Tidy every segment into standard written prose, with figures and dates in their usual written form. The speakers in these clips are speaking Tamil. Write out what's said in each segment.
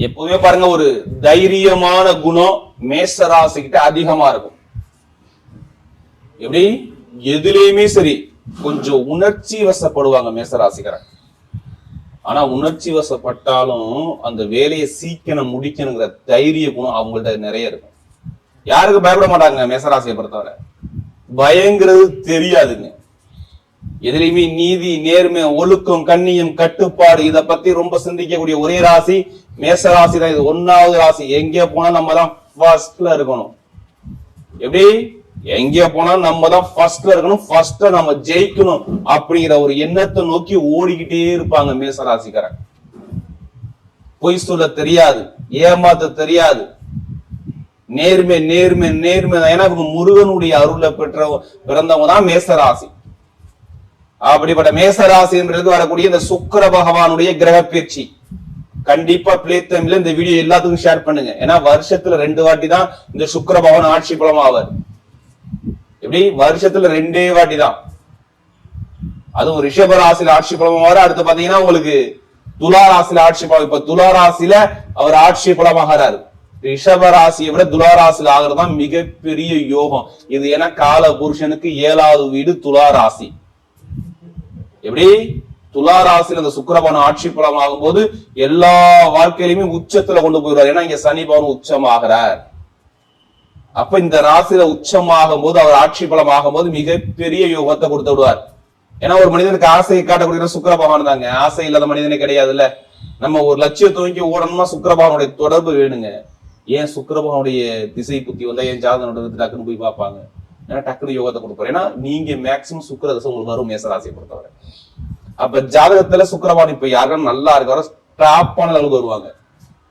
எப்பவுமே பாருங்க ஒரு தைரியமான குணம் மேசராசிக்கிட்ட அதிகமா இருக்கும். எப்படி எதுலயுமே சரி கொஞ்சம் உணர்ச்சி வசப்படுவாங்க மேசராசிக்காரன். ஆனா உணர்ச்சி வசப்பட்டாலும் அந்த வேலையை சீக்கிரம் முடிக்கணுங்கிற தைரிய குணம் அவங்கள்ட்ட நிறைய இருக்கும். யாருக்கு பயப்பட மாட்டாங்க மேசராசியை பொறுத்தவரை. பயங்கிறது தெரியாதுங்க. எதுலையுமே நீதி, நேர்மை, ஒழுக்கம், கண்ணியம், கட்டுப்பாடு இதை பத்தி ரொம்ப சிந்திக்கக்கூடிய ஒரே ராசி மேசராசி தான். இது 1வது ராசி. எங்கே போனா நம்ம தான் ஃபர்ஸ்ட்ல இருக்கணும். எப்படி எங்கே போனா நம்ம தான் ஃபர்ஸ்ட்ல இருக்கணும், ஃபர்ஸ்ட் நம்ம ஜெயிக்கணும் அப்படிங்கிற ஒரு எண்ணத்தை நோக்கி ஓடிக்கிட்டே இருப்பாங்க மேசராசிக்காரன். பொய் சொல்ல தெரியாது, ஏமாத்த தெரியாது, நேர்மை நேர்மை நேர்மை. ஏன்னா முருகனுடைய அருளை பிறந்தவங்க தான் மேசராசி. அப்படிப்பட்ட மேசராசி என்பதற்கு வரக்கூடிய இந்த சுக்கிர பகவானுடைய கிரக பயிற்சி கண்டிப்பா பிளே டைம்ல இந்த வீடியோ எல்லாத்துக்கும் ஷேர் பண்ணுங்க. ஏன்னா வருஷத்துல 2 வாட்டி தான் இந்த சுக்கிர பகவான் ஆட்சி பலம் ஆவார். எப்படி வருஷத்துல 2 வாட்டி தான். அதுவும் ரிஷப ராசியில ஆட்சி பலம் ஆவார். அடுத்து பாத்தீங்கன்னா உங்களுக்கு துலா ராசியில ஆட்சி பலம். இப்ப துலா ராசியில அவர் ஆட்சி பலமாகிறாரு. ரிஷப ராசியை விட துலா ராசியில ஆகிறதுதான் மிகப்பெரிய யோகம். இது ஏன்னா கால புருஷனுக்கு 7வது வீடு துலா ராசி. எப்படி துலா ராசியில அந்த சுக்கிரபவன் ஆட்சி பலம் ஆகும் போது எல்லா வாழ்க்கையிலுமே உச்சத்துல கொண்டு போயிடுவார். ஏன்னா இங்க சனி பவன் உச்சமாகிறார். அப்ப இந்த ராசியில உச்சமாகும் போது அவர் ஆட்சி பலம் ஆகும் போது மிகப்பெரிய யோகத்தை கொடுத்து விடுவார். ஏன்னா ஒரு மனிதனுக்கு ஆசையை காட்டக்கூடிய சுக்கிர பகவான் தாங்க. ஆசை இல்லாத மனிதனே கிடையாதுல்ல. நம்ம ஒரு லட்சியத்தை நோக்கி ஓடணுமா சுக்கிர பகவானுடைய தொடர்பு வேணுங்க. ஏன் சுக்கிர பகவானுடைய திசை புத்தி வந்தா ஏன் ஜாதகம் டக்குன்னு போய் பார்ப்பாங்க. ஏன்னா டக்குனு யோகத்தை கொடுப்பாரு. ஏன்னா நீங்க மேக்சிமம் சுக்கிர தசை உங்களுக்கு வரும் மேசராசியை பொறுத்தவரை. அப்ப ஜாதகத்துல சுக்கிரவான் இப்ப யாரும் நல்லா இருக்காரோ டாப்பான அளவுக்கு வருவாங்க.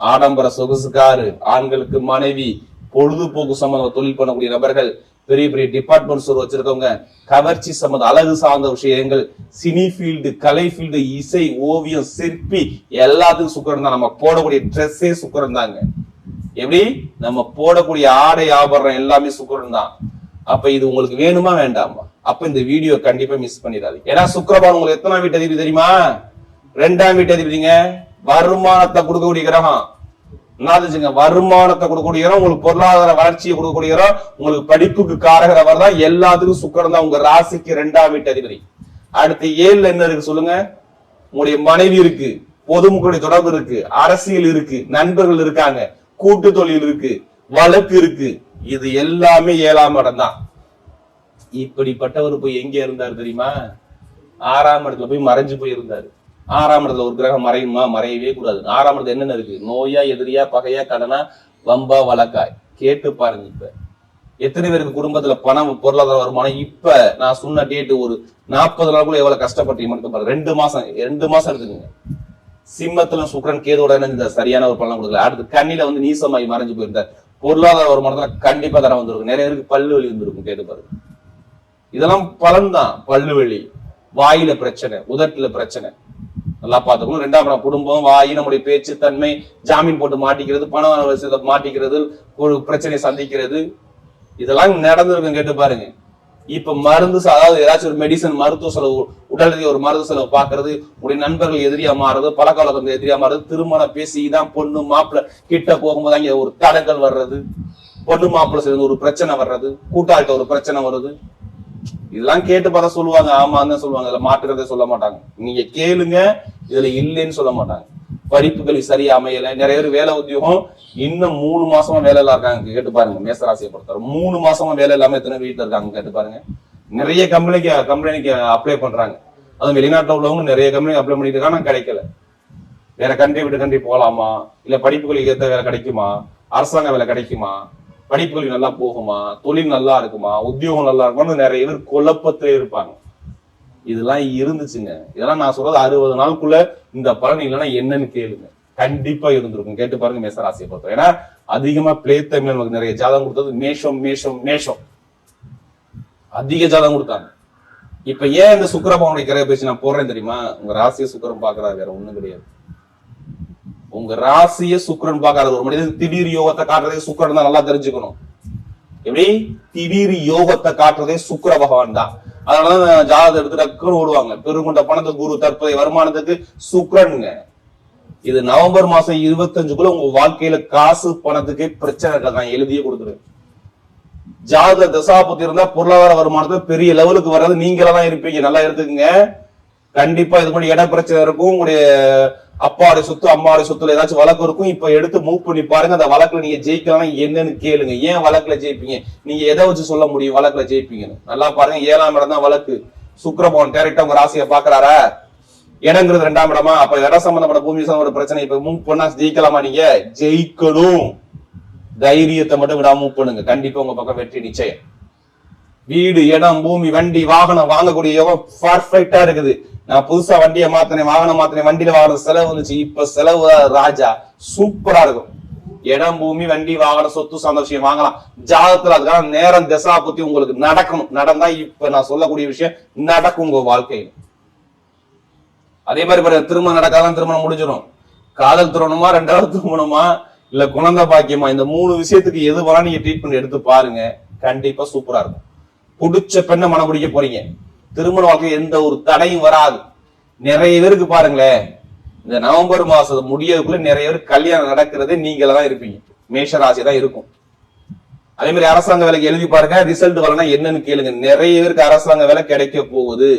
ஆடம்பர சொகுசுக்காரு, ஆண்களுக்கு மனைவி, பொழுதுபோக்கு சம்பந்தம் தொழில் பண்ணக்கூடிய நபர்கள், பெரிய பெரிய டிபார்ட்மெண்ட் ஸ்டோர் வச்சிருக்கவங்க, கவர்ச்சி சம்பந்தம் அழகு சார்ந்த விஷயங்கள், சினி ஃபீல்டு, கலை ஃபீல்டு, இசை, ஓவியம், சிற்பி எல்லாத்துக்கும் சுக்கிரன் தான். நம்ம போடக்கூடிய ட்ரெஸ்ஸே சுக்கிரன் தாங்க. எப்படி நம்ம போடக்கூடிய ஆடை ஆபரணம் எல்லாமே சுக்கிரன் தான். அப்ப இது உங்களுக்கு வேணுமா வேண்டாமா? அப்ப இந்த வீடியோ கண்டிப்பா மிஸ் பண்ணிடாதீங்க. ஏன்னா சுக்கிரபான் உங்களுக்கு எத்தனாம் வீட்டு அதிபதி தெரியுமா? 2ஆம் வீட்டு அதிபதிங்க. வருமானத்தை கொடுக்கக்கூடிய கிரகம். என்னதுங்க வருமானத்தை கொடுக்கக்கூடிய கிரகம், உங்களுக்கு பொருளாதார வளர்ச்சியை கொடுக்கக்கூடிய கிரகம், உங்களுக்கு படிப்புக்கு காரகரவர் தான். எல்லாத்துக்கும் சுக்கிரன் தான். உங்க ராசிக்கு 2ஆம் வீட்டு அதிபதி. அடுத்து 7ல என்ன இருக்கு சொல்லுங்க? உங்களுடைய மனைவி இருக்கு, பொதுமக்களுடைய தொடர்பு இருக்கு, அரசியல் இருக்கு, நண்பர்கள் இருக்காங்க, கூட்டு தொழில் இருக்கு, வழக்கு இருக்கு. இது எல்லாமே 7ஆம் இடம் தான். இப்படிப்பட்டவர் போய் எங்க இருந்தாரு தெரியுமா? 6ஆம் இடத்துல போய் மறைஞ்சு போயிருந்தாரு. 6ஆம் இடத்துல ஒரு கிரகம் மறையுமா? மறையவே கூடாது. 6ஆம் இடத்துல என்னென்ன இருக்கு? நோயா, எதிரியா, பகையா, கடனா, வம்பா, வழக்காய். கேட்டு பாருங்க. இப்ப எத்தனை பேருக்கு குடும்பத்துல பணம், பொருளாதார வருமானம் இப்ப நான் சொன்ன டேட்டு ஒரு 40 நாளுக்குள்ள எவ்வளவு கஷ்டப்பட்டு மட்டும் பாருங்க. 2 மாசம் எடுத்துக்கோங்க. சிம்மத்துல சுக்கிரன் கேதோட இந்த சரியான ஒரு பலன் கொடுக்கல. அடுத்து கண்ணில நீசமாயி மறைஞ்சு போயிருந்தார். பொருளாதார வருமானத்துல கண்டிப்பா தரம் வந்திருக்கும். நிறைய பேருக்கு பல்லு வலி வந்திருக்கும். கேட்டு பாருங்க. இதெல்லாம் பலன் தான். பல்லு வலி, வாயில பிரச்சனை, உதட்டுல பிரச்சனை நல்லா பாத்துக்கணும். 2ஆம் இடம் குடும்பம், வாய், நம்முடைய பேச்சு தன்மை, ஜாமீன் போட்டு மாட்டிக்கிறது, பணம் மாட்டிக்கிறது, ஒரு பிரச்சனையை சந்திக்கிறது, இதெல்லாம் நடந்திருக்கும். கேட்டு பாருங்க. இப்ப மருந்து, அதாவது ஏதாச்சும் ஒரு மெடிசன், மருத்துவ செலவு, உடல் ஒரு மருத்துவ செலவு பாக்குறது, உடைய நண்பர்கள் எதிரியா மாறுறது, பழக்க வழக்கம் எதிரியா மாறுறது, திருமணம் பேசிதான் பொண்ணு மாப்பிள்ள கிட்ட போகும்போது அங்க ஒரு தடங்கள் வர்றது, பொண்ணு மாப்பிள்ள சேர்ந்து ஒரு பிரச்சனை வர்றது, கூட்டாளிட்ட ஒரு பிரச்சனை வருது. இதெல்லாம் கேட்டு பார்த்தா சொல்லுவாங்க, ஆமான்னு சொல்லுவாங்க. இதுல மாற்றுறதே சொல்ல மாட்டாங்க. நீங்க கேளுங்க, இதுல இல்லைன்னு சொல்ல மாட்டாங்க. படிப்புகள் சரியா அமையல. நிறைய பேர் வேலை உத்தியோகம் இன்னும் 3 மாசமா வேலை எல்லாம் இருக்காங்க. கேட்டு பாருங்க. மேசராசியை பொறுத்தவரை 3 மாசமா வேலை இல்லாம எத்தனை வீட்டுல இருக்காங்க கேட்டு பாருங்க. நிறைய கம்பெனிக்கு அப்ளை பண்றாங்க. அதுவும் வெளிநாட்டுல உள்ளவங்க நிறைய கம்பெனிக்கு அப்ளை பண்ணிட்டு இருக்காங்க. கிடைக்கல. வேற கண்ட்ரி விட்டு கண்ட்ரி போகலாமா, இல்ல படிப்புகளுக்கு ஏற்ற வேலை கிடைக்குமா, அரசாங்க வேலை கிடைக்குமா, படிப்புகள் நல்லா போகுமா, தொழில் நல்லா இருக்குமா, உத்தியோகம் நல்லா இருக்குமான்னு நிறைய பேர் குழப்பத்திலே இருப்பாங்க. இதெல்லாம் இருந்துச்சுங்க. இதெல்லாம் நான் சொல்றது 60 நாளுக்குள்ள இந்த பலன் இல்லைன்னா என்னன்னு கேளுங்க. கண்டிப்பா இருந்திருக்கும். கேட்டு பாருங்க மேசராசியை பொறுத்தவரை. ஏன்னா அதிகமா பிளே டைம்ல நமக்கு நிறைய ஜாதகம் கொடுத்தது மேஷம் அதிக ஜாதகம் கொடுத்தாங்க. இப்ப ஏன் இந்த சுக்கிரபவனுடைய கிரக பேச்சு நான் போடுறேன் தெரியுமா? உங்க ராசியை சுக்கிரன் பாக்குறாரு, வேற ஒண்ணும் கிடையாது. உங்க ராசிய சுக்கிரன் பாக்காத ஒரு மனிதன் திடீர் யோகத்தை காட்டுறதே சுக்கிரன் தான். நல்லா தெரிஞ்சுக்கணும். எப்படி திடீர் யோகத்தை காட்டுறதே சுக்கிர பகவான் தான். அதனாலதான் ஜாதகத்தை எடுத்து டக்குன்னு ஓடுவாங்க. பெருங்கொண்ட பணத்துக்கு குரு, தற்போதைய வருமானத்துக்கு சுக்கிரனுங்க. இது நவம்பர் மாசம் 25க்குள்ள உங்க வாழ்க்கையில காசு பணத்துக்கு பிரச்சனை இருக்காது. நான் எழுதியே கொடுத்துருவேன். ஜாதக தசாபுத்தி இருந்தா பொருளாதார வருமானத்தை பெரிய லெவலுக்கு வர்றது நீங்களா தான் இருப்பீங்க. நல்லா எடுத்துக்கங்க. கண்டிப்பா இது மாதிரி இட பிரச்சனை இருக்கும். உங்களுடைய அப்பாவுடைய சொத்து அம்மாவுடைய சொத்துல ஏதாச்சும் வழக்கு இருக்கும். இப்ப எடுத்து மூவ் பண்ணி பாருங்க. அந்த வழக்குல நீங்க ஜெயிக்கலாம் என்னன்னு கேளுங்க. ஏன் வழக்குல ஜெயிப்பீங்க, நீங்க எதை வச்சு சொல்ல முடியும் வழக்குல ஜெயிப்பீங்கன்னு நல்லா பாருங்க. 7ஆம் இடம் தான் வழக்கு. சுக்கிரபவன் டைரக்டா உங்க ராசியை பாக்குறாரா? இடங்கிறது 2ஆம் இடமா? அப்ப இட சம்பந்தப்பட்ட பூமி சம்பந்தப்பட்ட பிரச்சனை இப்ப மூவ் பண்ணா ஜெயிக்கலாமா? நீங்க ஜெயிக்கணும். தைரியத்தை மட்டும் விடாம மூவ் பண்ணுங்க. கண்டிப்பா உங்க பக்கம் வெற்றி நிச்சயம். வீடு, இடம், பூமி, வண்டி, வாகனம் வாங்கக்கூடிய யோகம் பர்ஃபெக்டா இருக்குது. நான் புதுசா வண்டியை மாத்தினேன், வாகனம் மாத்தினேன், வண்டியில வாகனம் செலவு வந்துச்சு. இப்ப செலவு ராஜா சூப்பரா இருக்கும். இடம், பூமி, வண்டி, வாகனம், சொத்து சார்ந்த விஷயம் வாங்கலாம். ஜாதகத்துல அதுக்கான நேரம் திசா புத்தி உங்களுக்கு நடக்கணும். நடந்தா இப்ப நான் சொல்லக்கூடிய விஷயம் நடக்கும் உங்க வாழ்க்கையில. அதே மாதிரி திருமணம் நடக்காதான் திருமணம் முடிஞ்சிடும். காதல் திருமணமா, 2வது திருமணமா, இல்ல குழந்தை பாக்கியமா, இந்த 3 விஷயத்துக்கு எது வேணா நீங்க ட்ரீட்மெண்ட் எடுத்து பாருங்க. கண்டிப்பா சூப்பரா இருக்கும். புடிச்ச பெண்ணை மனம் பிடிக்க போறீங்க. திருமண வாழ்க்கை எந்த ஒரு தடையும் வராது. நிறைய பேருக்கு பாருங்களேன், இந்த நவம்பர் மாசம் முடியறதுக்குள்ள நிறைய பேர் கல்யாணம் நடக்கிறது நீங்கள தான் இருப்பீங்க. மேஷ ராசி தான் இருக்கும். அதே மாதிரி அரசாங்க வேலைக்கு எழுதி பாருங்க. ரிசல்ட் வரலன்னா என்னன்னு கேளுங்க. நிறைய பேருக்கு அரசாங்க வேலை கிடைக்க போகுது.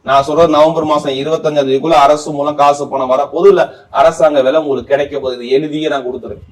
நான் சொல்றது நவம்பர் மாசம் 25ஆம் தேதிக்குள்ள அரசு மூலம் காசு பணம் வர போது, இல்ல அரசாங்க வேலை உங்களுக்கு கிடைக்க போகுது. எழுதியே நான் கொடுத்துருக்கேன்.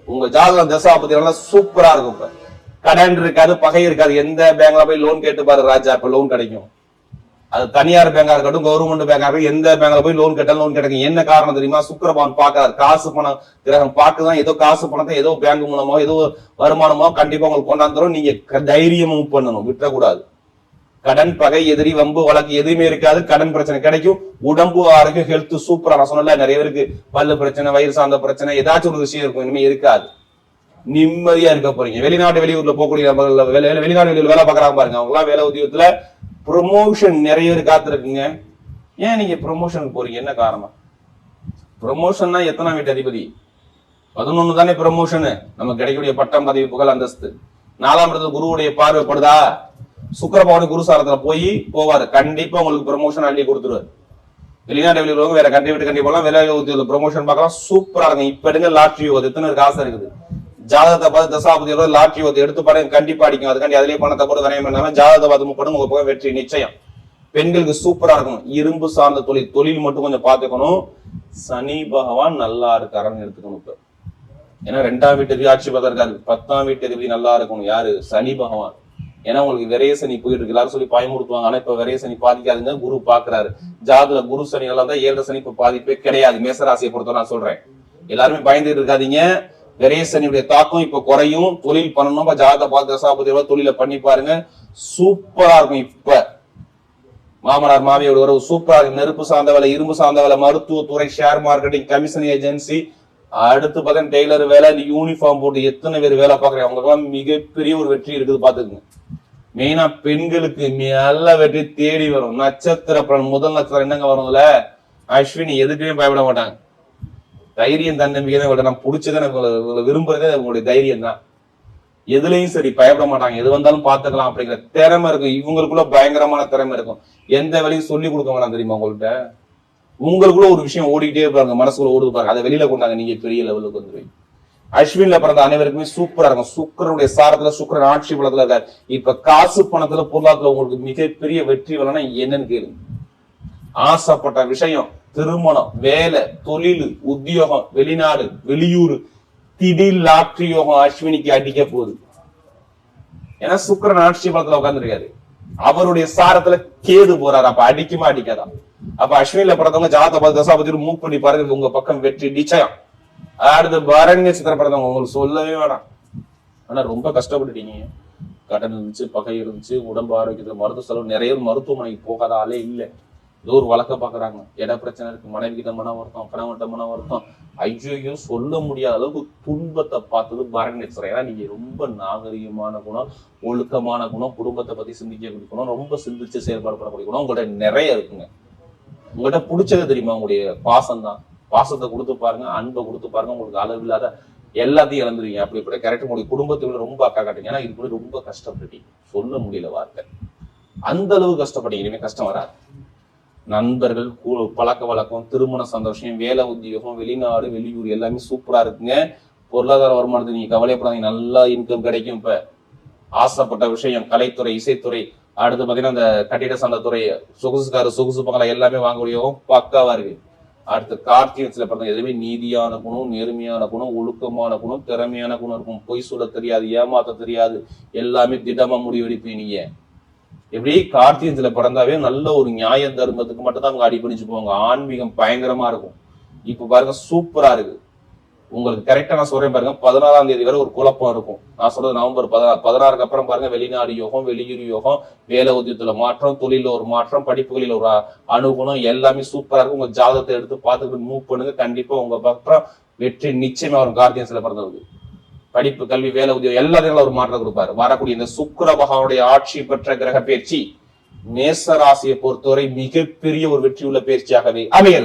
உங்க ஜாதகம் தசா பத்தி சூப்பரா இருக்கும். இப்ப கடன் இருக்காது, பகை இருக்காது. எந்த பேங்க்ல போய் லோன் கேட்டு பாரு ராஜா, இப்ப லோன் கிடைக்கும். அது தனியார் பேங்கா இருக்கட்டும், கவர்மெண்ட் பேங்கா இருக்கட்டும், எந்த பேங்க்ல போய் லோன் கேட்டாலும் லோன் கிடைக்கும். என்ன காரணம் தெரியுமா? சுக்கிரபவன் பார்க்காது. காசு பணம் கிரகம் பார்க்குதான். ஏதோ காசு பணத்தை ஏதோ பேங்க் மூலமோ ஏதோ வருமானமோ கண்டிப்பா உங்களுக்கு கொண்டாந்துரும். நீங்க தைரியமும் பண்ணணும், விட்டுறக்கூடாது. கடன், பகை, எதிரி, வம்பு, வழக்கு எதுவுமே இருக்காது. கடன் பிரச்சனை கிடைக்கும். உடம்பு ஆரோக்கியம், ஹெல்த் சூப்பரா. நான் சொன்னல நிறைய பேருக்கு பல்லு பிரச்சனை, வயிறு சார்ந்த பிரச்சனை, ஏதாச்சும் ஒரு விஷயம் இருக்கும். இனிமே இருக்காது. நிம்மதியா இருக்க போறீங்க. வெளிநாட்டு வெளியூர்ல போகக்கூடிய வெளிநாடு வெளியூர் வேலை பாக்குறாங்க பாருங்க. அவங்க எல்லாம் வேலை உத்தியோகத்துல ப்ரொமோஷன் நிறைய பேர் காத்திருக்குங்க. ஏன் நீங்க ப்ரொமோஷனுக்கு போறீங்க? என்ன காரணம்? ப்ரொமோஷன்னா எத்தனாம் வீட்டு அதிபதி? 11 தானே ப்ரொமோஷனு. நமக்கு கிடைக்கக்கூடிய பட்டம், பதவி, புகழ், அந்தஸ்து. 4ஆம் இடத்துல குருவுடைய பார்வைப்படுதா? சுக்கிரபவன் குரு சாரத்துல போவாரு. கண்டிப்பா உங்களுக்கு ப்ரொமோஷன் அள்ளி கொடுத்துருவாரு. வெளிநாட்டு வெளியூர் வேற கண்டி விட்டு கண்டிப்பா வேலை உத்தியோகத்துல ப்ரொமோஷன் பார்க்கலாம். சூப்பரா இருக்கும். இப்ப எடுங்க லாட்ரி யோகம். எத்தனை பேருக்கு ஆசை இருக்குது? ஜாதகத்தை பார்த்து தசாபதியோட லாட்ரி யோகத்தை எடுத்து பாருங்க. கண்டிப்பா அடிக்கும். அதுக்காண்டி அதிலேயே பணத்தை போட்டு வரையும் பண்ணாம ஜாதகத்தை பார்த்து முப்படும் உங்க போக வெற்றி நிச்சயம். பெண்களுக்கு சூப்பரா இருக்கும். இரும்பு சார்ந்த தொழில் மட்டும் கொஞ்சம் பார்த்துக்கணும். சனி பகவான் நல்லா இருக்காருன்னு எடுத்துக்கணும். இப்ப ஏன்னா 2ஆம் வீட்டு ஆட்சி பார்த்தா இருக்காரு. 10ஆம் வீட்டு அதிபதி நல்லா இருக்கணும். யாரு? சனி பகவான். ஏன்னா உங்களுக்கு விரைய சனி போயிட்டு இருக்கு. எல்லாரும் சொல்லி பயமுறுத்துவாங்க. ஆனா இப்ப விரைய சனி பாதிக்காதுங்க. குரு பாக்குறாரு. ஜாதகத்துல குரு சனி நல்லா தான் 7 சனி இப்ப பாதிப்பே கிடையாது. மேசராசியை பொறுத்த நான் சொல்றேன். எல்லாருமே பயந்துட்டு இருக்காதீங்க. விரைய சனியுடைய தாக்கம் இப்ப குறையும். தொழில் பண்ணணும். ஜாதகத்தை பார்த்து தசாபதி தொழில பண்ணி பாருங்க. சூப்பரா இருக்கும். இப்ப மாமனார் மாமியோட உறவு சூப்பரா இருக்கு. நெருப்பு சார்ந்த வேலை, இரும்பு சார்ந்த வேலை, மருத்துவத்துறை, ஷேர் மார்க்கெட்டிங், கமிஷன் ஏஜென்சி, அடுத்து பார்த்தா டெய்லர் வேலை, யூனிஃபார்ம் போட்டு எத்தனை பேர் வேலை பாக்குறேன். அவங்களுக்கு எல்லாம் மிகப்பெரிய ஒரு வெற்றி இருக்குது. பாத்துக்குங்க. மெயினா பெண்களுக்கு நல்ல வெற்றி தேடி வரும். நட்சத்திர பலன் முதல் நட்சத்திரம் என்னங்க வரும்ல? அஸ்வினி. எதுக்குமே பயப்பட மாட்டாங்க. தைரியம், தன்னம்பிக்கை தான். நான் பிடிச்சதான் விரும்புறதே உங்களுடைய தைரியம் தான். எதுலையும் சரி பயப்பட மாட்டாங்க. எது வந்தாலும் பாத்துக்கலாம் அப்படிங்கிற திறமை இருக்கும். இவங்களுக்குள்ள பயங்கரமான திறமை இருக்கும். எந்த வேலையும் சொல்லி கொடுக்க வேணாம் தெரியுமா? உங்கள்கிட்ட உங்களுக்குள்ள ஒரு விஷயம் ஓடிக்கிட்டே இருப்பாங்க. மனசுக்குள்ள ஓடுது பாருங்க. அதை வெளியில கொண்டாங்க. நீங்க பெரிய லெவலுக்கு வந்துருவீங்க. அஸ்வின்ல பிறந்த அனைவருக்குமே சூப்பரா இருக்கும். சுக்கிரனுடைய சாரத்துல, சுக்கிரன் ஆட்சி பலத்துல இருக்காரு. இப்ப காசு பணத்துல, பொருளாதாரத்துல உங்களுக்கு மிகப்பெரிய வெற்றி வரலன்னா என்னன்னு கேளுங்க. ஆசைப்பட்ட விஷயம், திருமணம், வேலை, தொழில், உத்தியோகம், வெளிநாடு, வெளியூர், திடீர் லாட்ரி யோகம் அஸ்வினிக்கு அடிக்க போகுது. ஏன்னா சுக்கிரன் ஆட்சி பலத்துல உட்கார்ந்துருக்காரு. அவருடைய சாரத்துல கேது போறாரு. அப்ப அடிக்குமா அடிக்காதா? அப்ப அஸ்வினில பிறந்தவங்க ஜாதகத்தை பார்த்து தசாபதி மூவ் பண்ணி பாருங்க. உங்க பக்கம் வெற்றி நிச்சயம். அடுத்து பரணி நட்சத்திரம் பிறந்தவங்க உங்களுக்கு சொல்லவே வேணாம். ஆனா ரொம்ப கஷ்டப்பட்டுட்டீங்க. கடன் இருந்துச்சு, பகை இருந்துச்சு, உடம்பு ஆரோக்கியத்துல மருத்துவ செலவு. நிறைய மருத்துவமனைக்கு போகாத ஆளே இல்லை. ஏதோ ஒரு வழக்க பாக்குறாங்க. இட பிரச்சனை இருக்கு, மனைவி கிட்ட மன வருத்தம், கணவன்கிட்ட மன வருத்தம். ஐயோ சொல்ல முடியாத அளவுக்கு துன்பத்தை பார்த்தது பரணி நட்சத்திரம். ஏன்னா நீங்க ரொம்ப நாகரிகமான குணம், ஒழுக்கமான குணம், குடும்பத்தை பத்தி சிந்திக்கக்கூடிய குணம், ரொம்ப சிந்திச்சு செயல்பாடுபடக்கூடிய குணம் உங்கள்கிட்ட நிறைய இருக்குங்க. உங்கள்கிட்ட பிடிச்சது தெரியுமா? உங்களுடைய பாசம் தான். பாசத்தை கொடுத்து பாருங்க, அன்பை கொடுத்து பாருங்க. உங்களுக்கு அளவில்லாத எல்லாத்தையும் இழந்துருவீங்க. அப்படிப்பட்ட கேரக்டர் உங்களுடைய குடும்பத்தை ரொம்ப அக்கா காட்டுங்க. ஏன்னா இது கூட ரொம்ப கஷ்டப்பட்டீங்க. சொல்ல முடியல வார்த்தை. அந்த அளவு கஷ்டப்பட்டீங்க. இனிமே கஷ்டம் வராது. நண்பர்கள், பழக்க வழக்கம், திருமண சந்தோஷம், வேலை உத்தியோகம், வெளிநாடு வெளியூர் எல்லாமே சூப்பரா இருக்குங்க. பொருளாதார வருமானத்துக்கு நீங்க கவலைப்படாதீங்க, நல்லா இன்கம் கிடைக்கும். இப்ப ஆசைப்பட்ட விஷயம் கலைத்துறை, இசைத்துறை, அடுத்து பாத்தீங்கன்னா அந்த கட்டிட சந்தத்துறை, சொகுசு பங்களா எல்லாமே வாங்கக்கூடியவும் பக்காவா இருக்கு. அடுத்து கார்த்திகத்துல பிறந்த எதுவுமே நீதியான குணம், நேர்மையான குணம், ஒழுக்கமான குணம், திறமையான குணம் இருக்கும். பொய் சொல்ல தெரியாது, ஏமாத்த தெரியாது, எல்லாமே திடமா முடிவெடுப்பீங்க. நீங்க எப்படி கார்த்திகத்துல பிறந்தாவே நல்ல ஒரு நியாய தர்மத்துக்கு மட்டும் தான் அவங்க அடிபணிச்சு போவாங்க. ஆன்மீகம் பயங்கரமா இருக்கும். இப்ப பாருங்க சூப்பரா இருக்கு. உங்களுக்கு கரெக்டா நான் சொல்றேன் பாருங்க, 14ஆம் தேதி வரை ஒரு குழப்பம் இருக்கும். நான் சொல்றது நவம்பர் 16க்கு அப்புறம் பாருங்க, வெளிநாடு யோகம், வெளியூர் யோகம், வேலை உத்தியத்துல மாற்றம், தொழில ஒரு மாற்றம், படிப்புகளில் ஒரு அனுகூலம், எல்லாமே சூப்பரா இருக்கும். உங்க ஜாதகத்தை எடுத்து பார்த்துக்கிட்டு மூவ் பண்ணுங்க. கண்டிப்பா உங்க பக்கம் வெற்றி நிச்சயமா வரும். கார்த்திகன்ஸ்ல பிறந்தவங்க படிப்பு, கல்வி, வேலை உத்தியோகம் எல்லாத்தையும் ஒரு மாற்றம் கொடுப்பாரு. வரக்கூடிய இந்த சுக்கிர பகவானுடைய ஆட்சி பெற்ற கிரக பயிற்சி மேச ராசியை பொறுத்தவரை மிகப்பெரிய ஒரு வெற்றி உள்ள பயிற்சியாகவே அமைகிறது.